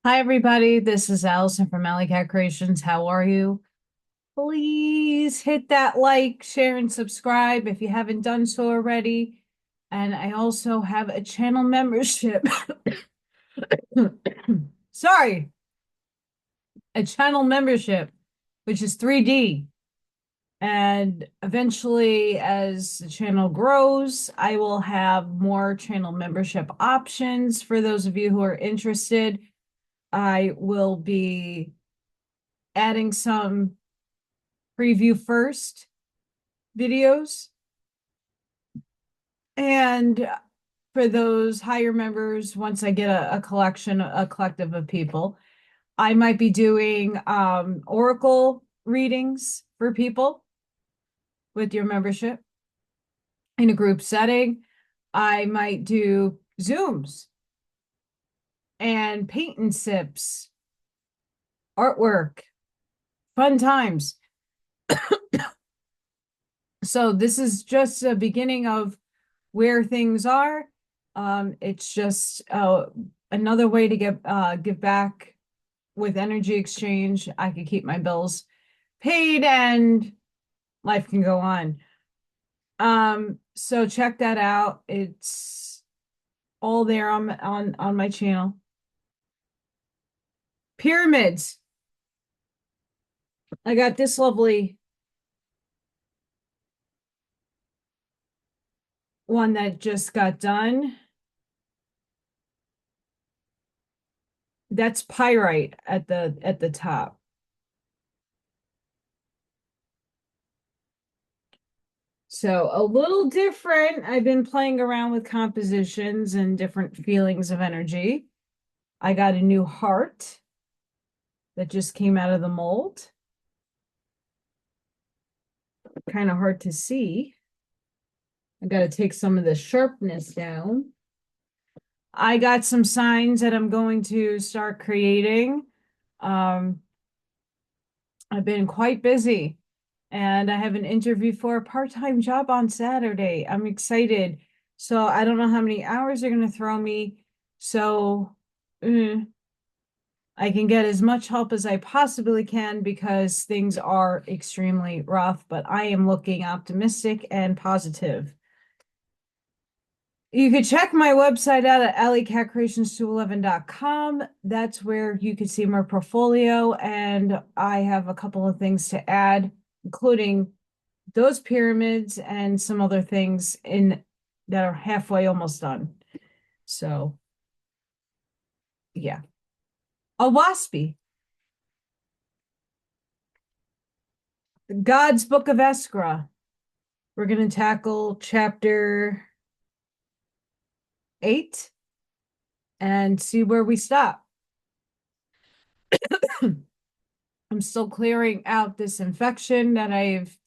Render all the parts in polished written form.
Hi, everybody. This is Allison from Alley Cat Creations. How are you? Please hit that like, share, and subscribe if you haven't done so already. And I also have a channel membership. Sorry, a channel membership, which is 3D. And eventually, as the channel grows, I will have more channel membership options for those of you who are interested. I will be adding some preview first videos. And for those higher members, once I get a collection, a collective of people, I might be doing oracle readings for people with your membership in a group setting. I might do Zooms and paint and sips, artwork, fun times. So this is just a beginning of where things are. It's just another way to give back with energy exchange. I could keep my bills paid and life can go on. So check that out. It's all there on my channel. Pyramids. I got this lovely one that just got done. That's pyrite at the top. So a little different. I've been playing around with compositions and different feelings of energy. I got a new heart that just came out of the mold. Kind of hard to see. I got to take some of the sharpness down. I got some signs that I'm going to start creating. Um, I've been quite busy and I have an interview for a part-time job on Saturday. I'm excited. So I don't know how many hours they're going to throw me. So I can get as much help as I possibly can because things are extremely rough, but I am looking optimistic and positive. You could check my website out at alleycatcreations211.com. That's where you can see my portfolio, and I have a couple of things to add, including those pyramids and some other things in that are halfway almost done. So, yeah. Oahspe, God's Book of Eskra. We're going to tackle chapter 8 and see where we stop. I'm still clearing out this infection that I've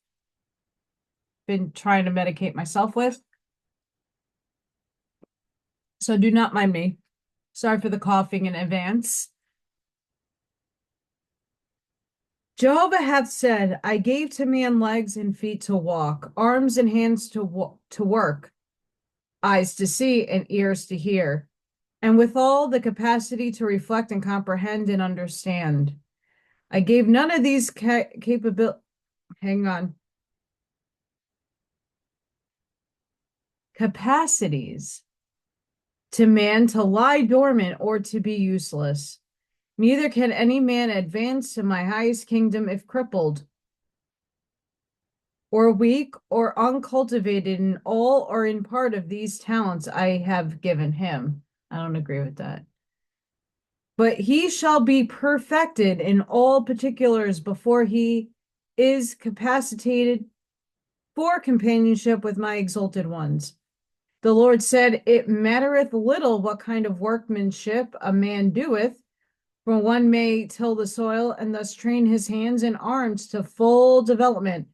been trying to medicate myself with. So do not mind me. Sorry for the coughing in advance. Jehovah hath said, I gave to man legs and feet to walk, arms and hands to work, eyes to see and ears to hear, and withal the capacity to reflect and comprehend and understand. I gave none of these hang on, capacities to man to lie dormant or to be useless. Neither can any man advance to my highest kingdom if crippled, or weak, or uncultivated in all or in part of these talents I have given him. I don't agree with that. But he shall be perfected in all particulars before he is capacitated for companionship with my exalted ones. The Lord said, It mattereth little what kind of workmanship a man doeth, for one may till the soil and thus train his hands and arms to full development,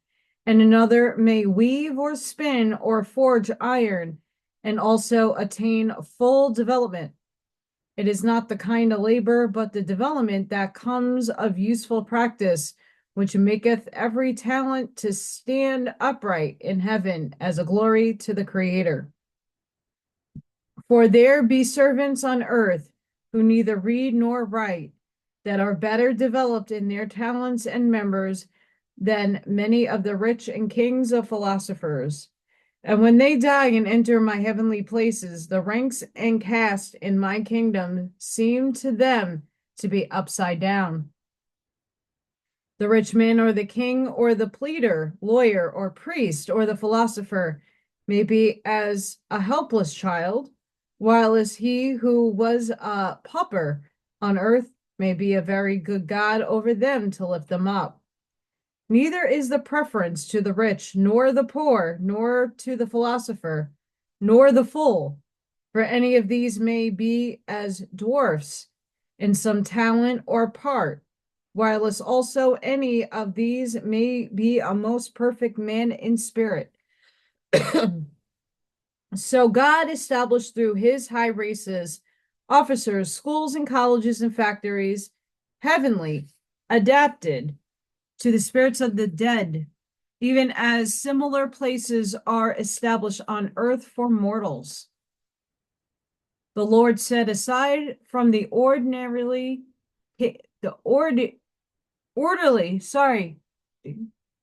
and another may weave or spin or forge iron, and also attain full development. It is not the kind of labor, but the development that comes of useful practice, which maketh every talent to stand upright in heaven as a glory to the Creator. For there be servants on earth who neither read nor write, that are better developed in their talents and members than many of the rich and kings of philosophers. And when they die and enter my heavenly places, the ranks and caste in my kingdom seem to them to be upside down. The rich man or the king or the pleader, lawyer or priest or the philosopher may be as a helpless child, while as he who was a pauper on earth may be a very good God over them to lift them up. Neither is the preference to the rich, nor the poor, nor to the philosopher, nor the fool, for any of these may be as dwarfs in some talent or part, whilst also any of these may be a most perfect man in spirit. So God established through his high races, officers, schools and colleges and factories, heavenly, adapted to the spirits of the dead, even as similar places are established on earth for mortals. The Lord set aside from the orderly, sorry.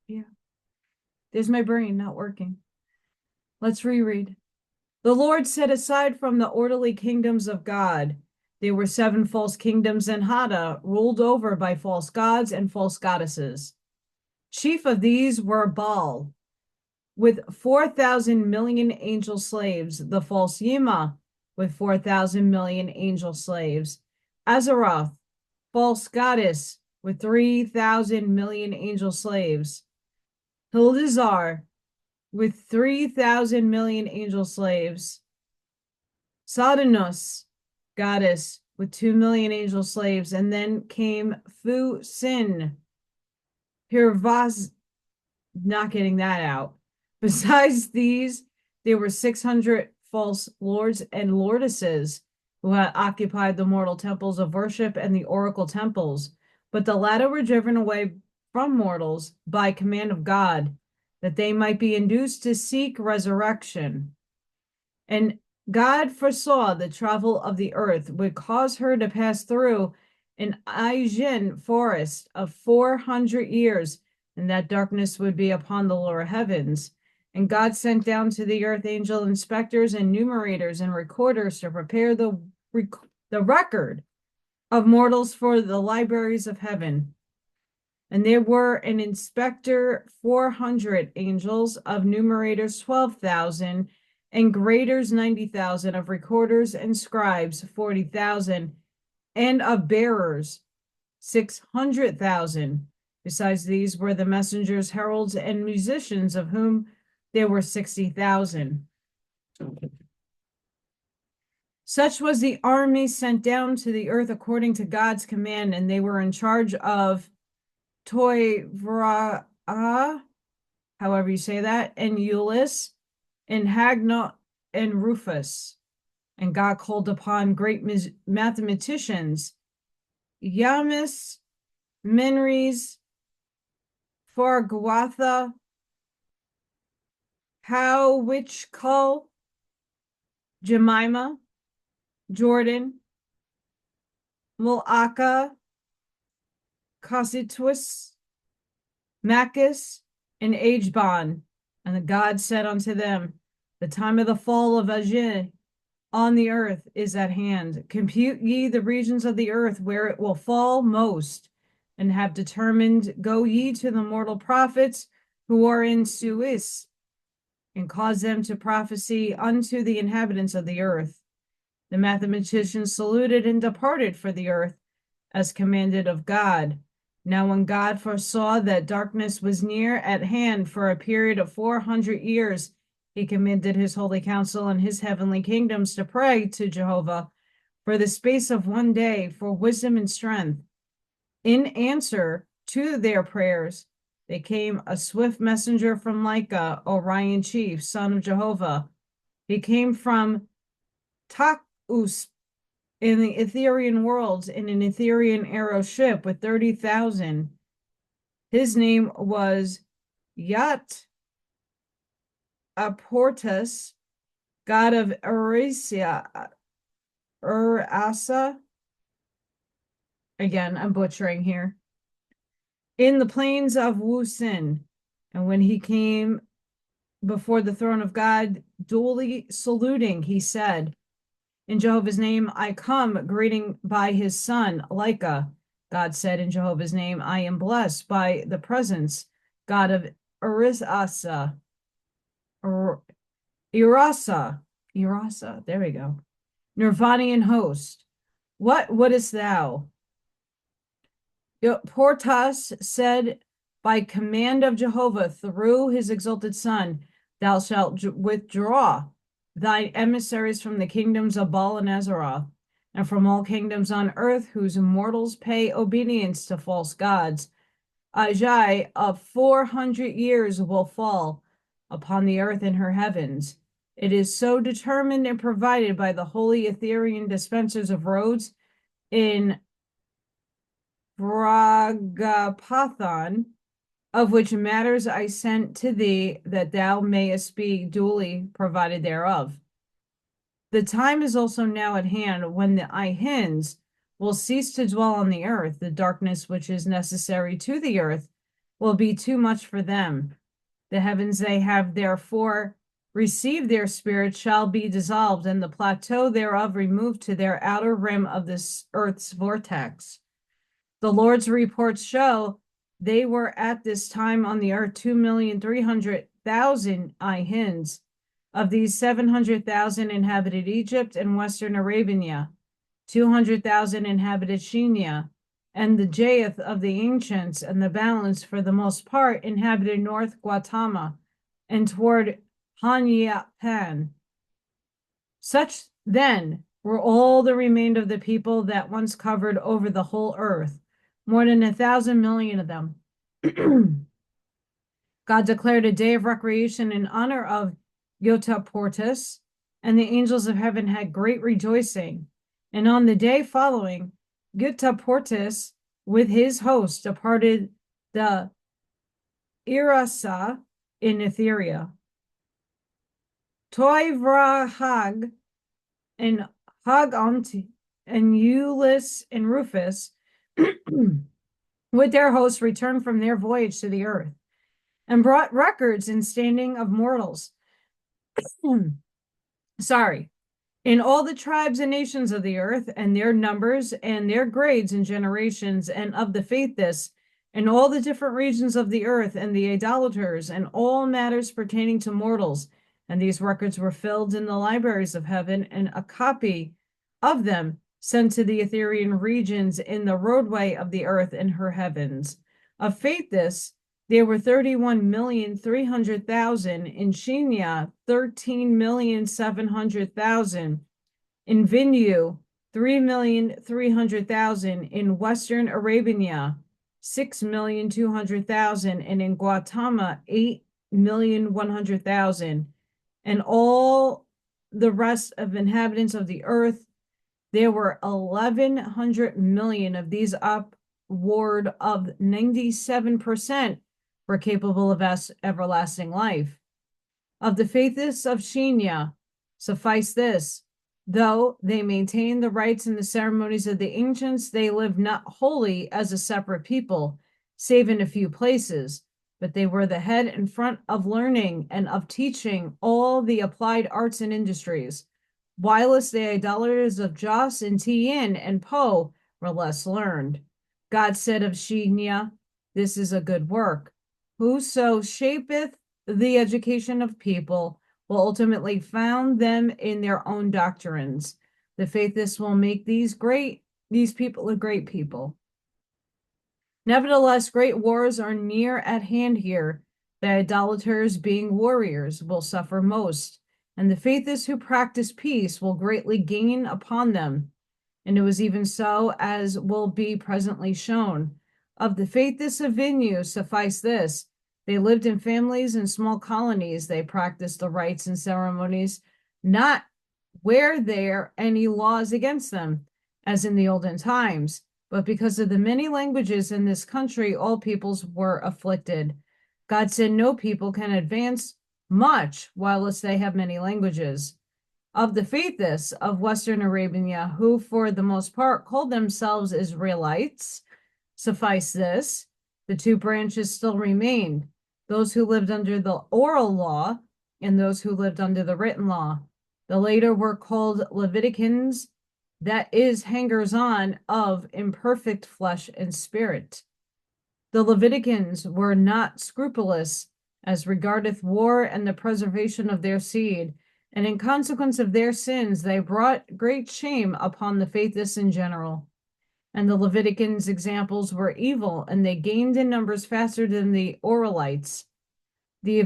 Yeah, there's my brain not working. Let's reread. The Lord set aside from the orderly kingdoms of God. There were 7 false kingdoms in Hada, ruled over by false gods and false goddesses. Chief of these were Baal, with 4,000 million angel slaves, the false Yima, with 4,000 million angel slaves, Azaroth, false goddess, with 3,000 million angel slaves, Hildizar, with 3,000 million angel slaves, Sadanus, goddess, with 2 million angel slaves, and then came Fu Sin, Hirvaz, not getting that out. Besides these, there were 600 false lords and lordesses who had occupied the mortal temples of worship and the oracle temples, but the latter were driven away from mortals by command of God, that they might be induced to seek resurrection. And God foresaw the travel of the earth would cause her to pass through an Aijin forest of 400 years, and that darkness would be upon the lower heavens. And God sent down to the earth angel inspectors and numerators and recorders to prepare the record of mortals for the libraries of heaven. And there were an inspector 400 angels, of numerators 12,000, and graders 90,000, of recorders and scribes 40,000, and of bearers 600,000. Besides these were the messengers, heralds, and musicians, of whom there were 60,000. Such was the army sent down to the earth according to God's command, and they were in charge of Toivra, however you say that, and Eulis, and Hagna, and Rufus. And God called upon great mathematicians, Yamis, Menres, Farguatha, Howitchkull, Jemima, Jordan, Mulaka, Cositwis, Macus, and Ageban. And the God said unto them, the time of the fall of Ajin on the earth is at hand. Compute ye the regions of the earth where it will fall most, and have determined, go ye to the mortal prophets who are in Suis, and cause them to prophesy unto the inhabitants of the earth. The mathematicians saluted and departed for the earth, as commanded of God. Now when God foresaw that darkness was near at hand for a period of 400 years, he commanded his holy council and his heavenly kingdoms to pray to Jehovah for the space of 1 day for wisdom and strength. In answer to their prayers, there came a swift messenger from Micah, Orion chief, son of Jehovah. He came from Oahspe in the Etherian worlds in an Etherian arrow ship with 30,000. His name was Yat Aportus, god of Urasa, again, I'm butchering here, in the plains of Wu Sin. And when he came before the throne of God, duly saluting, he said, in Jehovah's name, I come, greeting by his son, Leica. God said in Jehovah's name, I am blessed by the presence, God of Irasa, Irasa, there we go. Nirvanian host. What wouldest thou? Portas said, by command of Jehovah, through his exalted son, thou shalt withdraw thy emissaries from the kingdoms of Baal and Azarah, and from all kingdoms on earth whose mortals pay obedience to false gods. Ajay of 400 years will fall upon the earth and her heavens. It is so determined and provided by the holy Etherean dispensers of roads in Bragapathan, of which matters I sent to thee, that thou mayest be duly provided thereof. The time is also now at hand when the Ihins will cease to dwell on the earth. The darkness which is necessary to the earth will be too much for them. The heavens they have therefore received their spirit shall be dissolved, and the plateau thereof removed to their outer rim of this earth's vortex. The Lord's reports show they were at this time on the earth 2,300,000 Ihins. Of these, 700,000 inhabited Egypt and Western Arabia, 200,000 inhabited Shinia, and the Jaith of the ancients, and the balance, for the most part, inhabited North Gautama and toward Hanyapan. Such, then, were all the remainder of the people that once covered over the whole earth, more than 1,000 million of them. God declared a day of recreation in honor of Yotaportus, and the angels of heaven had great rejoicing. And on the day following, Yotaportus with his host departed the Irasa in Etheria. Toivrahag and Hagont and Eulus and Rufus with their hosts returned from their voyage to the earth and brought records in standing of mortals. Sorry. In all the tribes and nations of the earth, and their numbers and their grades and generations, and of the faithless, in all the different regions of the earth, and the idolaters, and all matters pertaining to mortals. And these records were filled in the libraries of heaven, and a copy of them sent to the Etherean regions in the roadway of the earth and her heavens. Of faithless, there were 31,300,000 in Shinia, 13,700,000 in Vinu, 3,300,000 in Western Arabia, 6,200,000, and in Gautama, 8,100,000, and all the rest of inhabitants of the earth. There were 1,100 million of these, upward of 97%. Were capable of everlasting life. Of the faithless of Shinia, suffice this, though they maintained the rites and the ceremonies of the ancients, they lived not wholly as a separate people, save in a few places, but they were the head and front of learning and of teaching all the applied arts and industries, whilst the idolaters of Jos and Tien and Po were less learned. God said of Shinia, this is a good work. Whoso shapeth the education of people will ultimately found them in their own doctrines. The faithless will make these people a great people. Nevertheless, great wars are near at hand here. The idolaters, being warriors, will suffer most, and the faithless who practice peace will greatly gain upon them. And it was even so, as will be presently shown. Of the faithless of Vinu, suffice this, they lived in families and small colonies. They practiced the rites and ceremonies, not where there any laws against them, as in the olden times, but because of the many languages in this country, all peoples were afflicted. God said no people can advance much whilst they have many languages. Of the faithists of Western Arabia, who for the most part called themselves Israelites, suffice this, the two branches still remained, those who lived under the oral law and those who lived under the written law. The later were called Leviticans, that is, hangers on of imperfect flesh and spirit. The Leviticans were not scrupulous as regardeth war and the preservation of their seed, and in consequence of their sins, they brought great shame upon the faithless in general. And the Leviticans' examples were evil, and they gained in numbers faster than the Oralites. The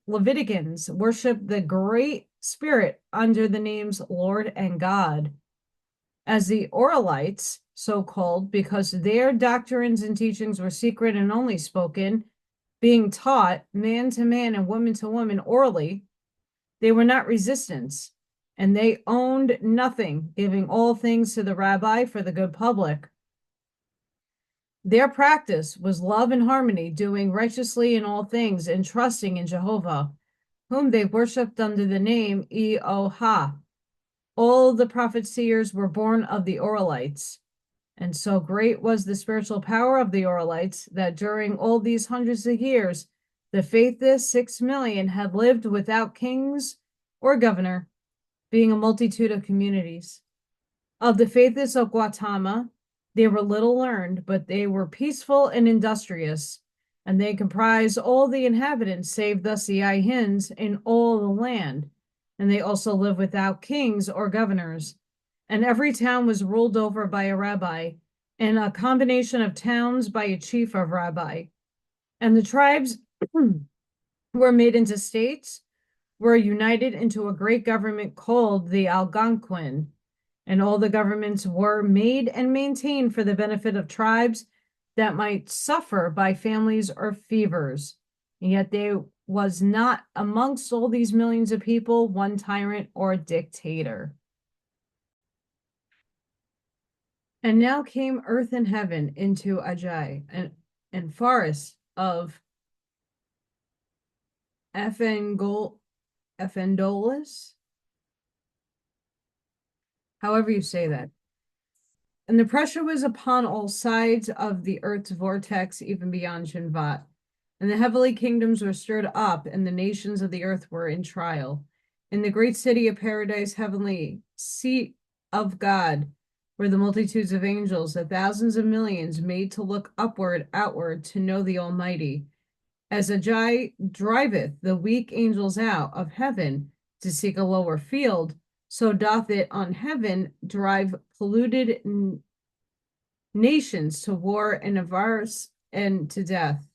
Leviticans worshiped the Great Spirit under the names Lord and God, as the Oralites, so called because their doctrines and teachings were secret and only spoken, being taught man to man and woman to woman orally. They were not resistants, and they owned nothing, giving all things to the rabbi for the good public. Their practice was love and harmony, doing righteously in all things, and trusting in Jehovah, whom they worshipped under the name Eoha. All the prophet seers were born of the Oralites, and so great was the spiritual power of the Oralites that during all these hundreds of years, the faithless 6 million had lived without kings or governor, being a multitude of communities. Of the faithless of Guatemala, they were little learned, but they were peaceful and industrious, and they comprised all the inhabitants save the Siahins in all the land, and they also lived without kings or governors. And every town was ruled over by a rabbi, and a combination of towns by a chief of rabbi. And the tribes were made into states, were united into a great government called the Algonquin, and all the governments were made and maintained for the benefit of tribes that might suffer by families or fevers. And yet there was not amongst all these millions of people one tyrant or dictator. And now came earth and heaven into Ajai, and forests of Ephendolus, however you say that. And the pressure was upon all sides of the earth's vortex, even beyond Shinvat. And the heavenly kingdoms were stirred up, and the nations of the earth were in trial. In the great city of paradise, heavenly seat of God, were the multitudes of angels, the thousands of millions, made to look upward, outward, to know the Almighty. As Ajai driveth the weak angels out of heaven to seek a lower field, so doth it on heaven drive polluted nations to war and avarice and to death.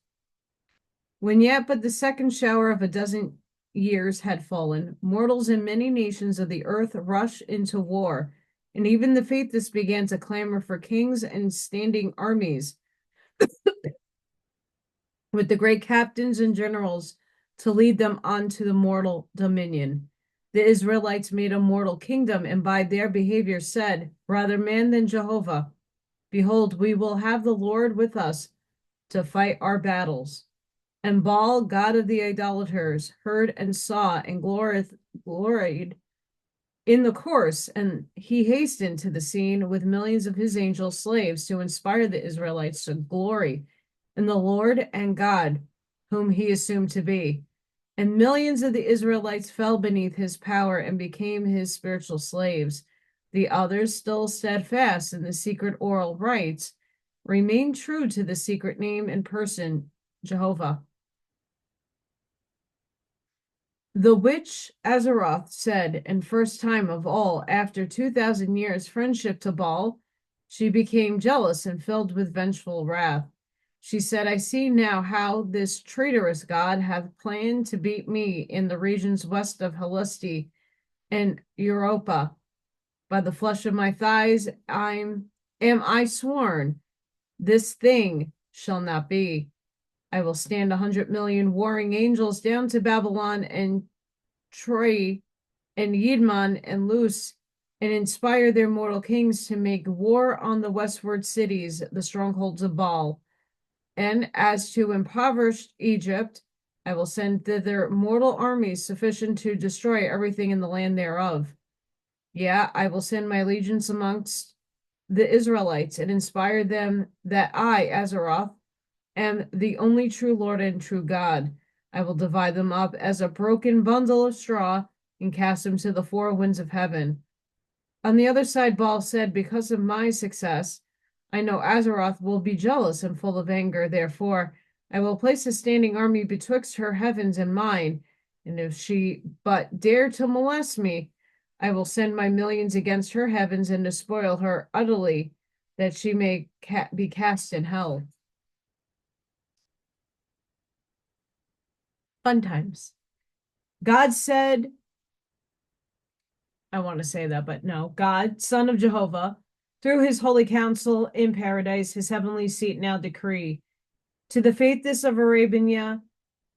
When yet but the second shower of a dozen years had fallen, mortals in many nations of the earth rushed into war, and even the faithless began to clamor for kings and standing armies, with the great captains and generals to lead them on to the mortal dominion. The Israelites made a mortal kingdom, and by their behavior said, rather man than Jehovah, behold, we will have the Lord with us to fight our battles. And Baal, god of the idolaters, heard and saw and gloried in the course, and he hastened to the scene with millions of his angel slaves to inspire the Israelites to glory in the Lord and God, whom he assumed to be. And millions of the Israelites fell beneath his power and became his spiritual slaves. The others, still steadfast in the secret oral rites, remained true to the secret name and person, Jehovah. The which Azaroth said, in first time of all, after 2,000 years friendship to Baal, she became jealous and filled with vengeful wrath. She said, I see now how this traitorous god hath planned to beat me in the regions west of Helisti and Europa. By the flesh of my thighs am I sworn, this thing shall not be. I will stand 100 million warring angels down to Babylon and Troy and Yidman and Luz, and inspire their mortal kings to make war on the westward cities, the strongholds of Baal. And as to impoverished Egypt, I will send thither mortal armies sufficient to destroy everything in the land thereof. Yeah, I will send my legions amongst the Israelites and inspire them that I, Azaroth, am the only true Lord and true God. I will divide them up as a broken bundle of straw and cast them to the four winds of heaven. On the other side, Baal said, because of my success, I know Azaroth will be jealous and full of anger. Therefore, I will place a standing army betwixt her heavens and mine. And if she but dare to molest me, I will send my millions against her heavens and despoil her utterly, that she may be cast in hell. Fun times. God said, I want to say that, but no, God, Son of Jehovah, through his holy council in paradise, his heavenly seat now decree. To the faithless of Arabia,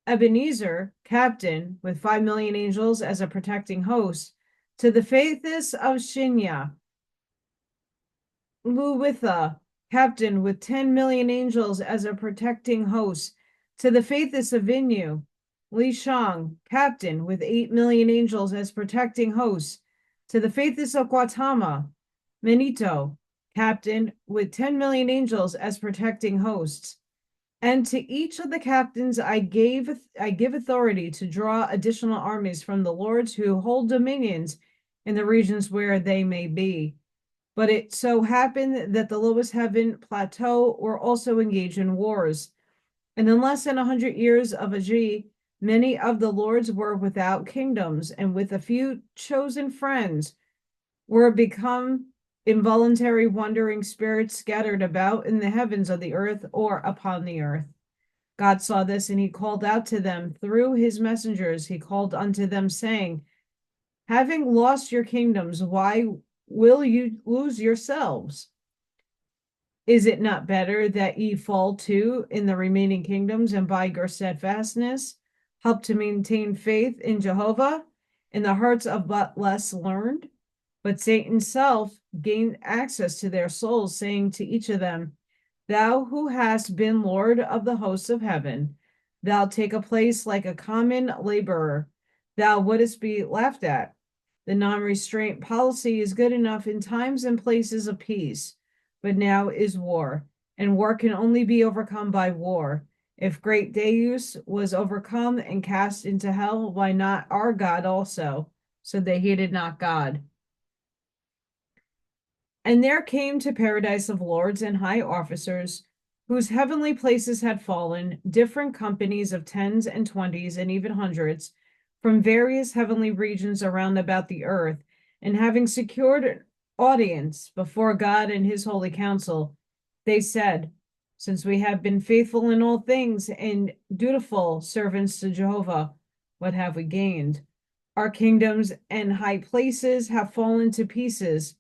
Ebenezer, captain, with 5 million angels as a protecting host. To the faithless of Shinya, Luwitha, captain, with 10 million angels as a protecting host. To the faithless of Inu, Li Shang, captain, with 8 million angels as protecting hosts. To the faithless of Gautama, Manito, captain, with 10 million angels as protecting hosts. And to each of the captains I give authority to draw additional armies from the lords who hold dominions in the regions where they may be. But it so happened that the lowest heaven plateau were also engaged in wars. And in less than 100 years of Agi, many of the lords were without kingdoms, and with a few chosen friends were become involuntary wandering spirits scattered about in the heavens of the earth or upon the earth. God saw this, and he called out to them through his messengers. He called unto them, saying, having lost your kingdoms, why will you lose yourselves? Is it not better that ye fall too in the remaining kingdoms, and by your steadfastness help to maintain faith in Jehovah in the hearts of but less learned? But Satan's self gained access to their souls, saying to each of them, thou who hast been Lord of the hosts of heaven, thou take a place like a common laborer. Thou wouldst be laughed at. The non-restraint policy is good enough in times and places of peace, but now is war, and war can only be overcome by war. If great Deus was overcome and cast into hell, why not our God also? So they hated not God. And there came to paradise of lords and high officers, whose heavenly places had fallen, different companies of tens and twenties and even hundreds, from various heavenly regions around about the earth, and having secured an audience before God and his holy council, they said, since we have been faithful in all things and dutiful servants to Jehovah, what have we gained? Our kingdoms and high places have fallen to pieces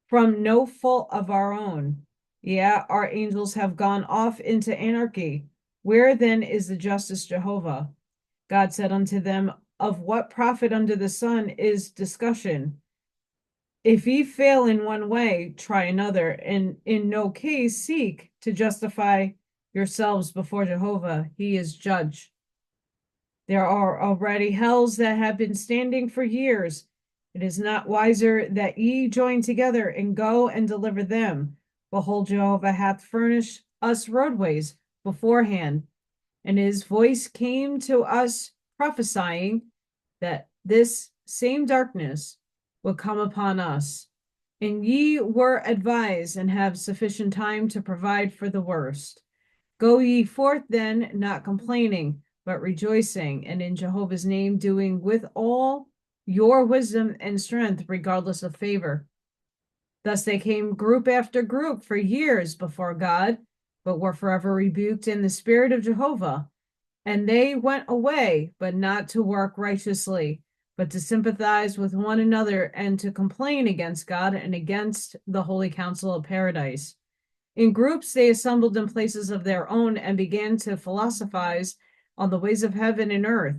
from no fault of our own. Yeah, our angels have gone off into anarchy. Where then is the justice Jehovah? God said unto them, of what profit under the sun is discussion? If ye fail in one way, try another, and in no case seek to justify yourselves before Jehovah. He is judge. There are already hells that have been standing for years. It is not wiser that ye join together and go and deliver them. Behold, Jehovah hath furnished us roadways beforehand, and his voice came to us prophesying that this same darkness would come upon us. And ye were advised and have sufficient time to provide for the worst. Go ye forth then, not complaining, but rejoicing, and in Jehovah's name doing with all your wisdom and strength, regardless of favor. Thus they came group after group for years before God, but were forever rebuked in the spirit of Jehovah. And they went away, but not to work righteously, but to sympathize with one another and to complain against God and against the holy council of paradise. In groups, they assembled in places of their own and began to philosophize on the ways of heaven and earth.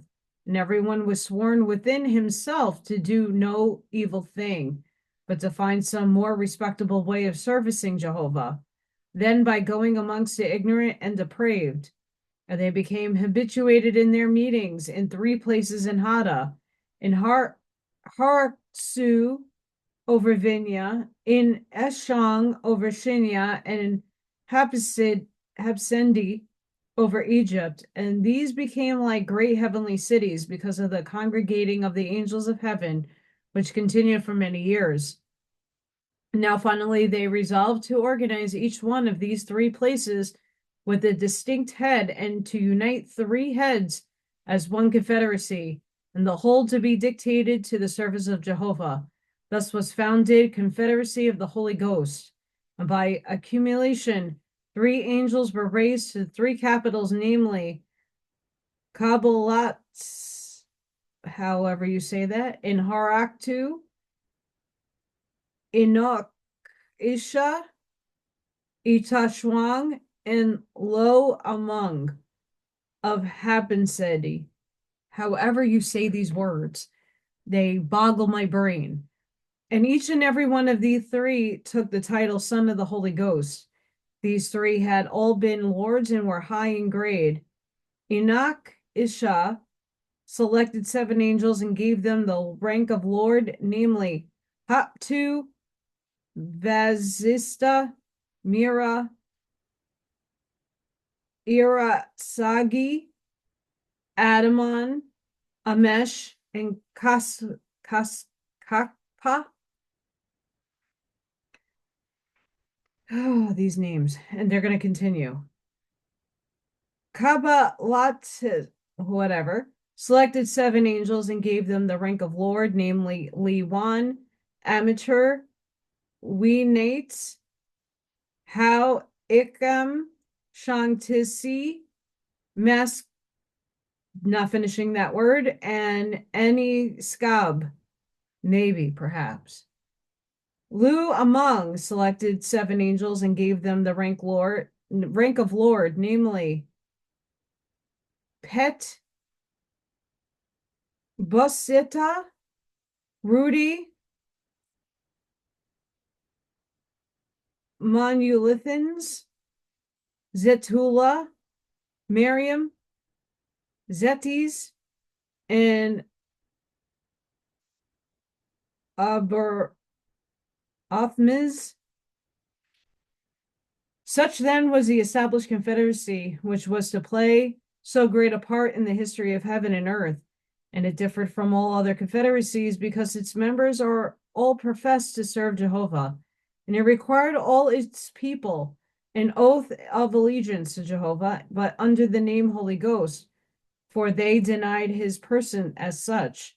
And everyone was sworn within himself to do no evil thing, but to find some more respectable way of servicing Jehovah. Then, by going amongst the ignorant and depraved, and they became habituated in their meetings in 3 places in Hada, in Haratsu, over Vinya, in Eshong over Shinya, and in Habsendi over Egypt. And these became like great heavenly cities because of the congregating of the angels of heaven, which continued for many years. Now, finally, they resolved to organize each one of these three places with a distinct head and to unite three heads as one confederacy, and the whole to be dictated to the service of Jehovah. Thus was founded Confederacy of the Holy Ghost. And by accumulation, three angels were raised to three capitals, namely Kabbalat, however you say that, in Haraktu, Enoch, Isha, Itashwang, and Lo Among of Habinsedi. However you say these words, they boggle my brain. And each and every one of these three took the title Son of the Holy Ghost. These three had all been lords and were high in grade. Enoch, Isha, selected seven angels and gave them the rank of Lord, namely Haptu, Vazista, Mira, Irasagi, Adamon, Amesh, and Kakpa. Oh, these names. And they're going to continue. Kabbalat, whatever, selected seven angels and gave them the rank of Lord, namely Liwan, Amateur, Weenates, How Ikam, Shantisi, Mas, not finishing that word, and any Scab, maybe, perhaps. Lu Among selected seven angels and gave them the rank of Lord, namely Pet, Busita, Rudy, Monulithans, Zetula, Miriam, Zetes, and Aber Othmiz. Such then was the established confederacy, which was to play so great a part in the history of heaven and earth. And it differed from all other confederacies because its members are all professed to serve Jehovah. And it required all its people an oath of allegiance to Jehovah, but under the name Holy Ghost, for they denied his person as such.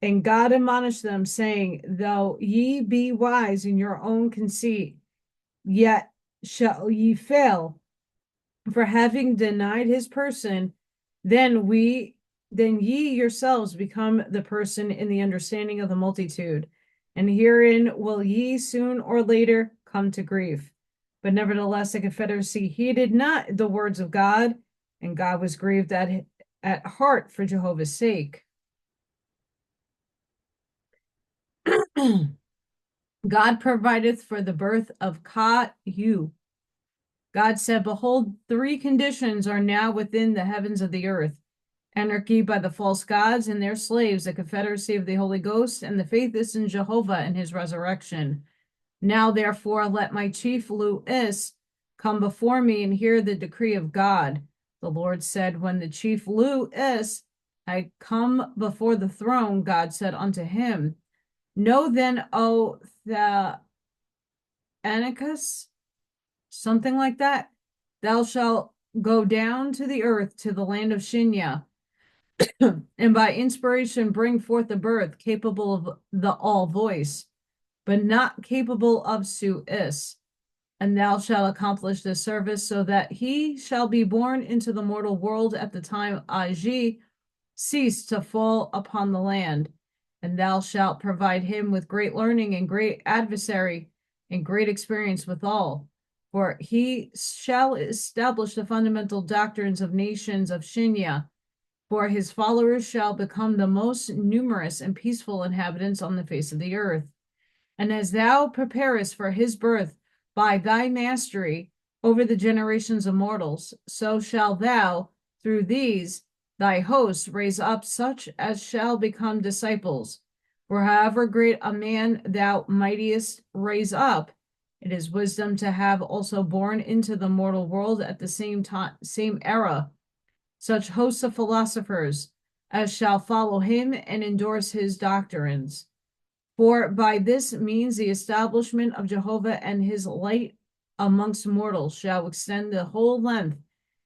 And God admonished them, saying, though ye be wise in your own conceit, yet shall ye fail, for having denied his person, then ye yourselves become the person in the understanding of the multitude, and herein will ye soon or later come to grief. But nevertheless, the confederacy heeded not the words of God, and God was grieved at heart for Jehovah's sake. God provideth for the birth of Ka-yu. God said, behold, three conditions are now within the heavens of the earth: anarchy by the false gods and their slaves, the confederacy of the Holy Ghost, and the faith is in Jehovah and his resurrection. Now, therefore, let my chief Luis come before me and hear the decree of God. The Lord said, when the chief Luis had come before the throne, God said unto him, know then, O the Anacus, something like that, thou shalt go down to the earth, to the land of Shinya, and by inspiration bring forth a birth capable of the all voice, but not capable of suis. And thou shalt accomplish this service, so that he shall be born into the mortal world at the time Aji ceased to fall upon the land. And thou shalt provide him with great learning and great adversary and great experience withal. For he shall establish the fundamental doctrines of nations of Shinya, for his followers shall become the most numerous and peaceful inhabitants on the face of the earth. And as thou preparest for his birth by thy mastery over the generations of mortals, so shalt thou, through these, thy hosts, raise up such as shall become disciples. For however great a man thou mightest raise up, it is wisdom to have also born into the mortal world at the same era, such hosts of philosophers as shall follow him and endorse his doctrines. For by this means the establishment of Jehovah and his light amongst mortals shall extend the whole length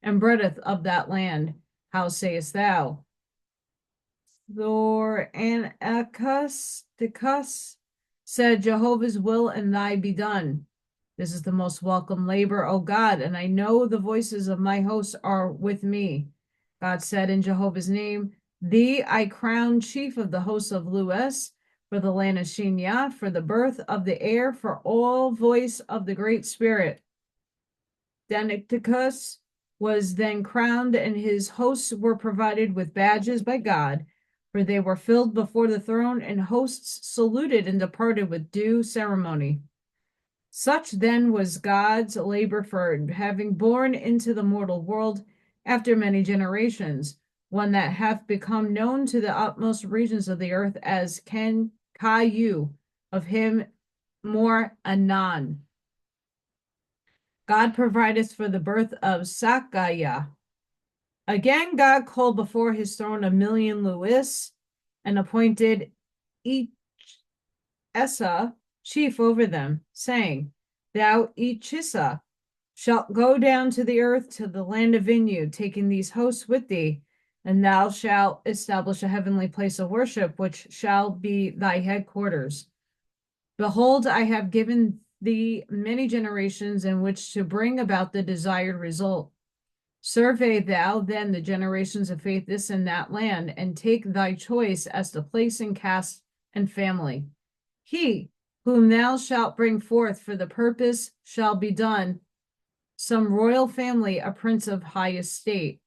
and breadth of that land. How sayest thou? Thor and Acusticus said, Jehovah's will and thy be done. This is the most welcome labor, O God, and I know the voices of my hosts are with me. God said in Jehovah's name, Thee I crown chief of the hosts of Lues, for the land of Shinya, for the birth of the air, for all voice of the great spirit. Danicticus was then crowned, and his hosts were provided with badges by God, for they were filled before the throne, and hosts saluted and departed with due ceremony. Such then was God's labor for having born into the mortal world after many generations, one that hath become known to the utmost regions of the earth as Ken Caillou, of him more anon. God provideth for the birth of Sakaya. Again, God called before his throne 1,000,000 Louis and appointed Essa chief over them, saying, Thou, Ichisa, shalt go down to the earth to the land of Vineyard, taking these hosts with thee, and thou shalt establish a heavenly place of worship, which shall be thy headquarters. Behold, I have given thee many generations in which to bring about the desired result. Survey thou then the generations of faith this and that land, and take thy choice as to place and caste and family. He whom thou shalt bring forth for the purpose shall be done some royal family, a prince of high estate.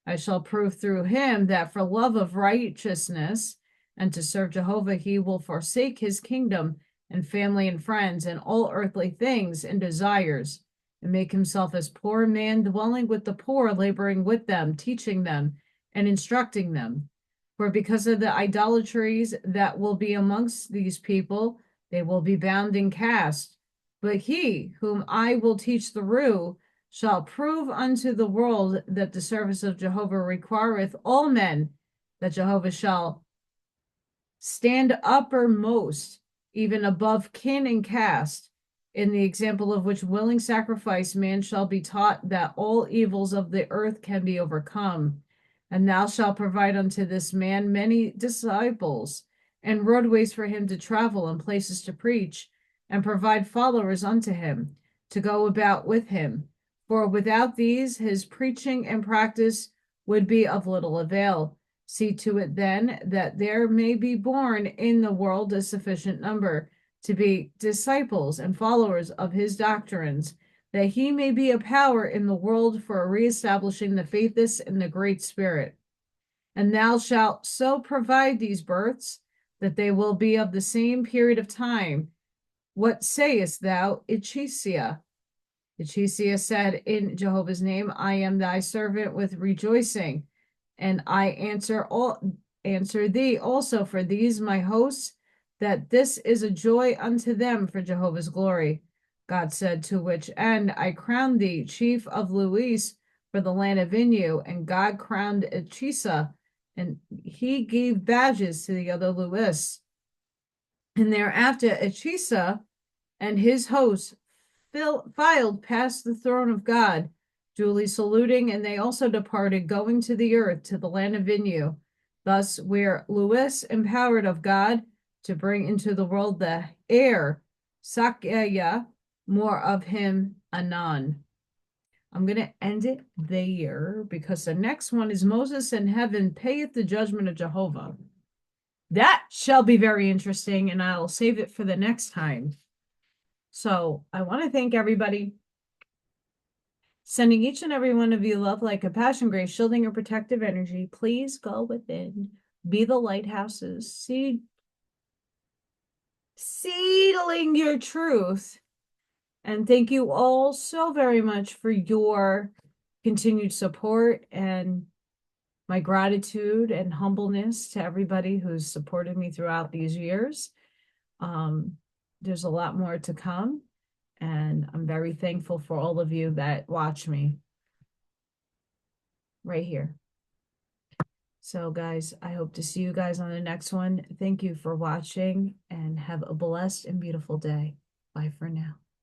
I shall prove through him that for love of righteousness and to serve Jehovah, he will forsake his kingdom and family and friends and all earthly things and desires, and make himself as poor man dwelling with the poor, laboring with them, teaching them, and instructing them. For because of the idolatries that will be amongst these people, they will be bound and cast. But he whom I will teach the rule shall prove unto the world that the service of Jehovah requireth all men, that Jehovah shall stand uppermost, even above kin and caste, in the example of which willing sacrifice man shall be taught that all evils of the earth can be overcome. And thou shalt provide unto this man many disciples, and roadways for him to travel, and places to preach, and provide followers unto him, to go about with him. For without these, his preaching and practice would be of little avail. See to it then that there may be born in the world a sufficient number to be disciples and followers of his doctrines, that he may be a power in the world for reestablishing the faithless in the great spirit. And thou shalt so provide these births that they will be of the same period of time. What sayest thou, Ichisia? Ichisia said, In Jehovah's name, I am thy servant with rejoicing, and I answer thee also for these my hosts, that this is a joy unto them for Jehovah's glory. God said, to which end I crowned thee chief of Luis for the land of Inu, and God crowned Ichisa, and he gave badges to the other Luis. And thereafter Ichisa and his hosts filed past the throne of God, duly saluting, and they also departed, going to the earth, to the land of Inu. Thus were Luis empowered of God to bring into the world the heir, Sakya, more of him anon. I'm going to end it there because the next one is Moses in heaven payeth the judgment of Jehovah. That shall be very interesting, and I'll save it for the next time. So I want to thank everybody, sending each and every one of you love, light, compassion, grace, shielding, and protective energy. Please go within, be the lighthouses, seedling your truth. And thank you all so very much for your continued support and my gratitude and humbleness to everybody who's supported me throughout these years. Um, there's a lot more to come, and I'm very thankful for all of you that watch me right here. So, guys, I hope to see you guys on the next one. Thank you for watching and have a blessed and beautiful day. Bye for now.